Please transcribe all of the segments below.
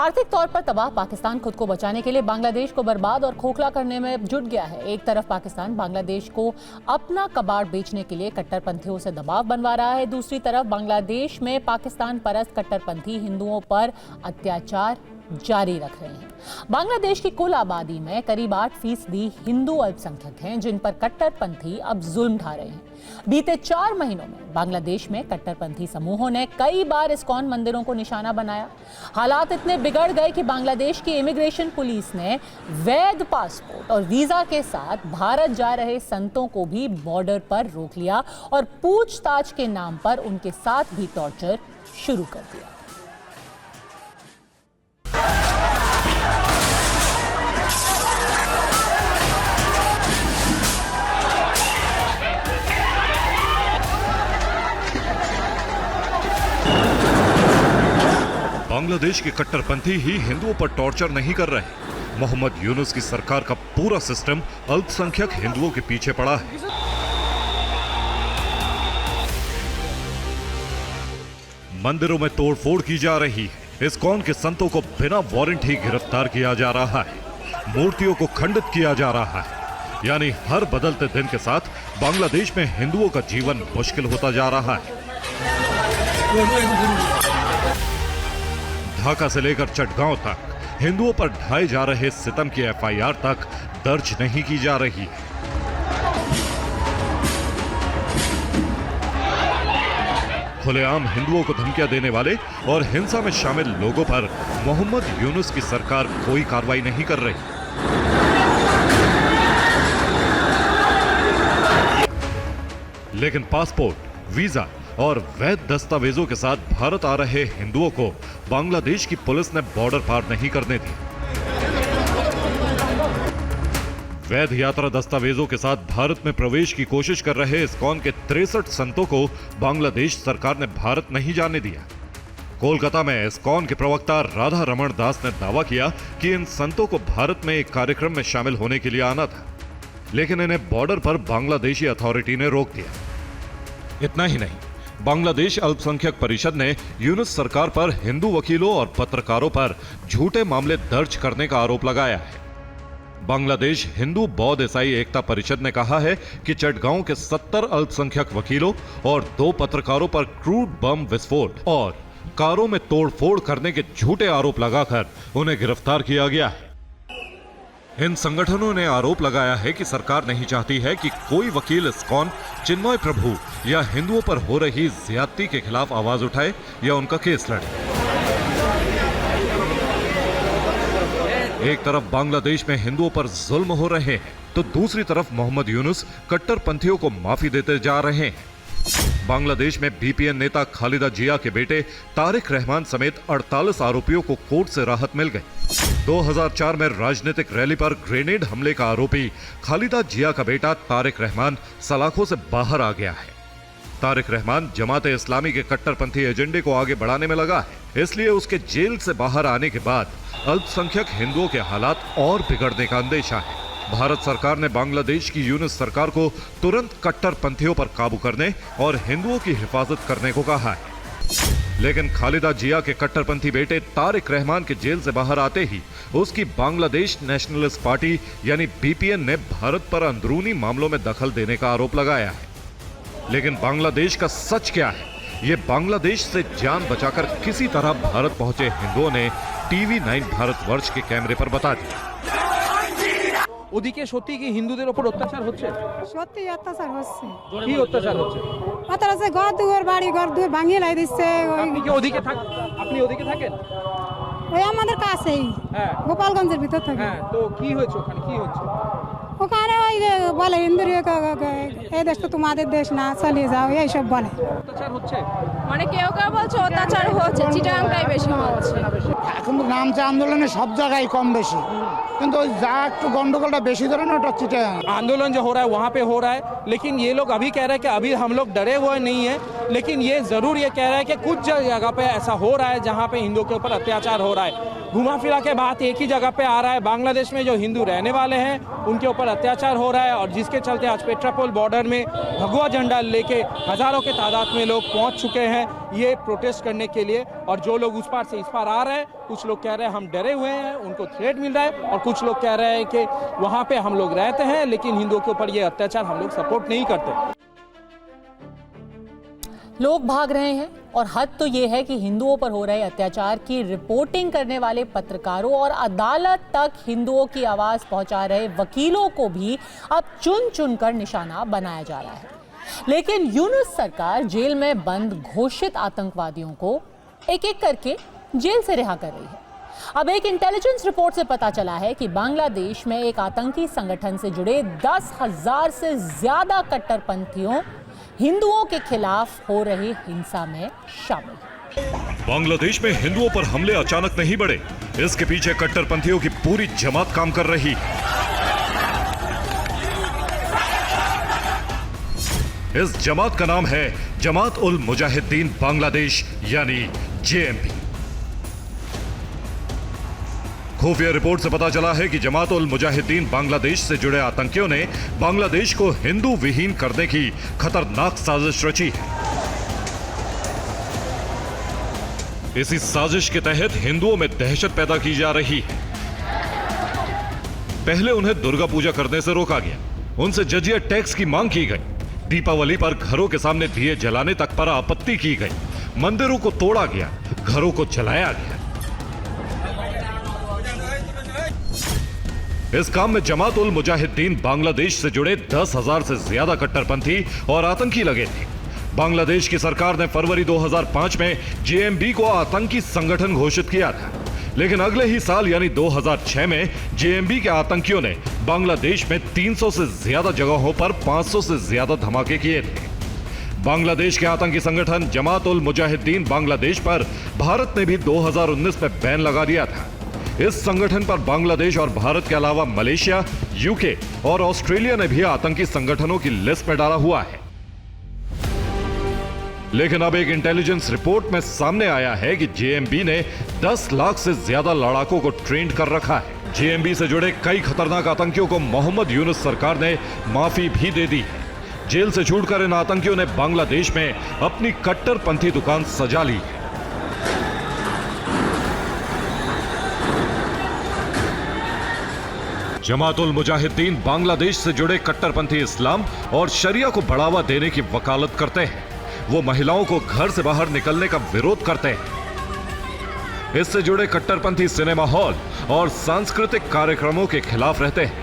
आर्थिक तौर पर तबाह पाकिस्तान खुद को बचाने के लिए बांग्लादेश को बर्बाद और खोखला करने में जुट गया है। एक तरफ पाकिस्तान बांग्लादेश को अपना कबाड़ बेचने के लिए कट्टरपंथियों से दबाव बनवा रहा है, दूसरी तरफ बांग्लादेश में पाकिस्तान परस्त कट्टरपंथी हिंदुओं पर अत्याचार जारी रख रहे हैं। बांग्लादेश की कुल आबादी में करीब 8% हिंदू अल्पसंख्यक हैं, जिन पर कट्टरपंथी अब जुल्म ढा रहे हैं। बीते 4 महीनों में बांग्लादेश में कट्टरपंथी समूहों ने कई बार इस्कॉन मंदिरों को निशाना बनाया। हालात इतने बिगड़ गए कि बांग्लादेश की इमिग्रेशन पुलिस ने वैध पासपोर्ट और वीजा के साथ भारत जा रहे संतों को भी बॉर्डर पर रोक लिया और पूछताछ के नाम पर उनके साथ भी टॉर्चर शुरू कर दिया। बांग्लादेश के कट्टरपंथी ही हिंदुओं पर टॉर्चर नहीं कर रहे। मोहम्मद यूनुस की सरकार का पूरा सिस्टम अल्पसंख्यक हिंदुओं के पीछे पड़ा है। मंदिरों में तोड़फोड़ की जा रही है। इस्कॉन के संतों को बिना वारंट ही गिरफ्तार किया जा रहा है। मूर्तियों को खंडित किया जा रहा है। यानी हर बदलते दिन के साथ बांग्लादेश में हिंदुओं का जीवन मुश्किल होता जा रहा है। ढाका से लेकर चटगांव तक हिंदुओं पर ढाए जा रहे सितम की एफआईआर तक दर्ज नहीं की जा रही है। खुलेआम हिंदुओं को धमकियां देने वाले और हिंसा में शामिल लोगों पर मोहम्मद यूनुस की सरकार कोई कार्रवाई नहीं कर रही। लेकिन पासपोर्ट, वीजा और वैध दस्तावेजों के साथ भारत आ रहे हिंदुओं को बांग्लादेश की पुलिस ने बॉर्डर पार नहीं करने दी। वैध यात्रा दस्तावेजों के साथ भारत में प्रवेश की कोशिश कर रहे इस्कॉन के 63 संतों को बांग्लादेश सरकार ने भारत नहीं जाने दिया। कोलकाता में इस्कॉन के प्रवक्ता राधा रमण दास ने दावा किया कि इन संतों को भारत में एक कार्यक्रम में शामिल होने के लिए आना था, लेकिन इन्हें बॉर्डर पर बांग्लादेशी अथॉरिटी ने रोक दिया। इतना ही नहीं, बांग्लादेश अल्पसंख्यक परिषद ने यूनुस सरकार पर हिंदू वकीलों और पत्रकारों पर झूठे मामले दर्ज करने का आरोप लगाया है। बांग्लादेश हिंदू बौद्ध ईसाई एकता परिषद ने कहा है कि चटगांव के 70 अल्पसंख्यक वकीलों और 2 पत्रकारों पर क्रूड बम विस्फोट और कारों में तोड़फोड़ करने के झूठे आरोप लगाकर उन्हें गिरफ्तार किया गया है। इन संगठनों ने आरोप लगाया है कि सरकार नहीं चाहती है कि कोई वकील इस्कॉन, चिन्मय प्रभु या हिंदुओं पर हो रही ज्यादती के खिलाफ आवाज उठाए या उनका केस लड़े। एक तरफ बांग्लादेश में हिंदुओं पर जुल्म हो रहे हैं, तो दूसरी तरफ मोहम्मद यूनुस कट्टरपंथियों को माफी देते जा रहे हैं। बांग्लादेश में बीपीएन नेता खालिदा जिया के बेटे तारिक रहमान समेत 48 आरोपियों को कोर्ट से राहत मिल गई। 2004 में राजनीतिक रैली पर ग्रेनेड हमले का आरोपी खालिदा जिया का बेटा तारिक रहमान सलाखों से बाहर आ गया है। तारिक रहमान जमाते इस्लामी के कट्टरपंथी एजेंडे को आगे बढ़ाने में लगा है, इसलिए उसके जेल से बाहर आने के बाद अल्पसंख्यक हिंदुओं के हालात और बिगड़ने का अंदेशा है। भारत सरकार ने बांग्लादेश की यूनुस सरकार को तुरंत कट्टरपंथियों पर काबू करने और हिंदुओं की हिफाजत करने को कहा है। लेकिन खालिदा जिया के कट्टरपंथी बेटे तारिक रहमान के जेल से बाहर आते ही उसकी बांग्लादेश नेशनलिस्ट पार्टी यानी बीपीएन ने भारत पर अंदरूनी मामलों में दखल देने का आरोप लगाया है। लेकिन बांग्लादेश का सच क्या है, ये बांग्लादेश से जान बचाकर किसी तरह भारत पहुंचे हिंदुओं ने TV9 भारतवर्ष के कैमरे पर बता दिया। ওদিকে সত্যি কি হিন্দুদের উপর অত্যাচার হচ্ছে? সত্যি অত্যাচার হচ্ছে। কি অত্যাচার হচ্ছে? অত্যাচার ঘর দুয়ার বাড়ি ঘর দুয়ার ভাঙিয়ে লাই দিচ্ছে। আপনি কি ওদিকে থাকেন? ওই আমাদের কাছেই, হ্যাঁ, গোপালগঞ্জের ভিতর থাকে। হ্যাঁ, তো কি হয়েছে ওখানে? কি হচ্ছে ওখানে? ওই বলে হিন্দুর এই দেশ তো তোমাদের দেশ না, চালিয়ে যাও, এইসব বলে। অত্যাচার হচ্ছে মানে কেউ কেউ বলছে অত্যাচার হচ্ছে, চিটাগাংটাই বেশি হচ্ছে। এখন নামছে আন্দোলনে সব জায়গায় কম বেশি, কিন্তু যা একটু গন্ডগোলটা বেশি ধরে না, ওটা চিটাগাং। आंदोलन जो हो रहा है वहाँ पे हो रहा है, लेकिन ये लोग अभी कह रहे हैं कि अभी हम लोग डरे हुए नहीं है, लेकिन ये जरूर ये कह रहा है कि कुछ जगह पे ऐसा हो रहा है जहाँ पे हिंदुओं के ऊपर अत्याचार हो रहा है। घुमा फिरा के बात एक ही जगह पे आ रहा है, बांग्लादेश में जो हिंदू रहने वाले हैं उनके ऊपर अत्याचार हो रहा है, और जिसके चलते आज पेट्रापोल बॉर्डर में भगवा झंडा लेके हजारों के तादाद में लोग पहुंच चुके हैं ये प्रोटेस्ट करने के लिए। और जो लोग उस पार से इस पार आ रहे हैं, कुछ लोग कह रहे हैं हम डरे हुए हैं, उनको थ्रेट मिल रहा है, और कुछ लोग कह रहे हैं कि वहाँ पे हम लोग रहते हैं लेकिन हिंदुओं के ऊपर ये अत्याचार हम लोग सपोर्ट नहीं करते। लोग भाग रहे हैं और हद तो ये है कि हिंदुओं पर हो रहे अत्याचार की रिपोर्टिंग करने वाले पत्रकारों और अदालत तक हिंदुओं की आवाज पहुंचा रहे वकीलों को भी अब चुन चुनकर निशाना बनाया जा रहा है। लेकिन यूनुस सरकार जेल में बंद घोषित आतंकवादियों को एक एक करके जेल से रिहा कर रही है। अब एक इंटेलिजेंस रिपोर्ट से पता चला है कि बांग्लादेश में एक आतंकी संगठन से जुड़े 10,000 से ज्यादा कट्टरपंथियों हिंदुओं के खिलाफ हो रही हिंसा में शामिल। बांग्लादेश में हिंदुओं पर हमले अचानक नहीं बढ़े, इसके पीछे कट्टरपंथियों की पूरी जमात काम कर रही है। इस जमात का नाम है जमात उल मुजाहिदीन बांग्लादेश यानी JMB। खुफिया रिपोर्ट से पता चला है कि जमात उल मुजाहिदीन बांग्लादेश से जुड़े आतंकियों ने बांग्लादेश को हिंदू विहीन करने की खतरनाक साजिश रची है। इसी साजिश के तहत हिंदुओं में दहशत पैदा की जा रही है। पहले उन्हें दुर्गा पूजा करने से रोका गया, उनसे जजिया टैक्स की मांग की गई, दीपावली पर घरों के सामने दिए जलाने तक पर आपत्ति की गई, मंदिरों को तोड़ा गया, घरों को जलाया गया। इस काम में जमात उल मुजाहिदीन बांग्लादेश से जुड़े 10,000 से ज्यादा कट्टरपंथी और आतंकी लगे थे। बांग्लादेश की सरकार ने फरवरी 2005 में JMB को आतंकी संगठन घोषित किया था, लेकिन अगले ही साल यानी 2006 में JMB के आतंकियों ने बांग्लादेश में 300 से ज्यादा जगहों पर 500 से ज्यादा धमाके किए थे। बांग्लादेश के आतंकी संगठन जमात उल मुजाहिदीन बांग्लादेश पर भारत ने भी 2019 में बैन लगा दिया था। इस संगठन पर बांग्लादेश और भारत के अलावा मलेशिया, UK और ऑस्ट्रेलिया ने भी आतंकी संगठनों की लिस्ट में डाला हुआ है। लेकिन अब एक इंटेलिजेंस रिपोर्ट में सामने आया है कि JMB ने 10 लाख से ज्यादा लड़ाकों को ट्रेंड कर रखा है। JMB से जुड़े कई खतरनाक आतंकियों को मोहम्मद यूनुस सरकार ने माफी भी दे दी है। जेल से छूटकर इन आतंकियों ने बांग्लादेश में अपनी कट्टरपंथी दुकान सजा ली है। जमात उल मुजाहिदीन बांग्लादेश से जुड़े कट्टरपंथी इस्लाम और शरिया को बढ़ावा देने की वकालत करते हैं। वो महिलाओं को घर से बाहर निकलने का विरोध करते हैं। इससे जुड़े कट्टरपंथी सिनेमा हॉल और सांस्कृतिक कार्यक्रमों के खिलाफ रहते हैं।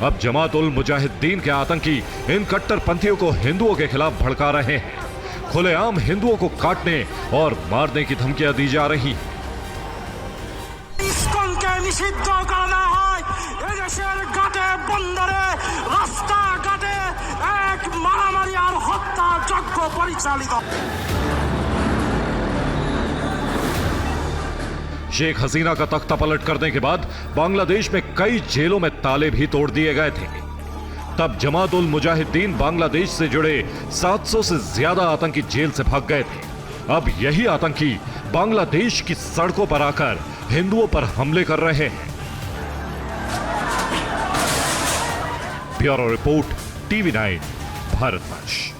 अब जमात उल मुजाहिदीन के आतंकी इन कट्टरपंथियों को हिंदुओं के खिलाफ भड़का रहे हैं। खुलेआम हिंदुओं को काटने और मारने की धमकियां दी जा रही हैं। নিষিদ্ধ করা হয় এদেশের ঘাটে বন্দরে রাস্তাঘাটে এক মারামারি আর হত্যা যজ্ঞ পরিচালিত। शेख हसीना का तख्ता पलट करने के बाद बांग्लादेश में कई जेलों में ताले भी तोड़ दिए गए थे। तब जमात उल मुजाहिदीन बांग्लादेश से जुड़े 700 से ज्यादा आतंकी जेल से भाग गए थे। अब यही आतंकी बांग्लादेश की सड़कों पर आकर हिंदुओं पर हमले कर रहे हैं। Bureau report, TV9 भारतवंश।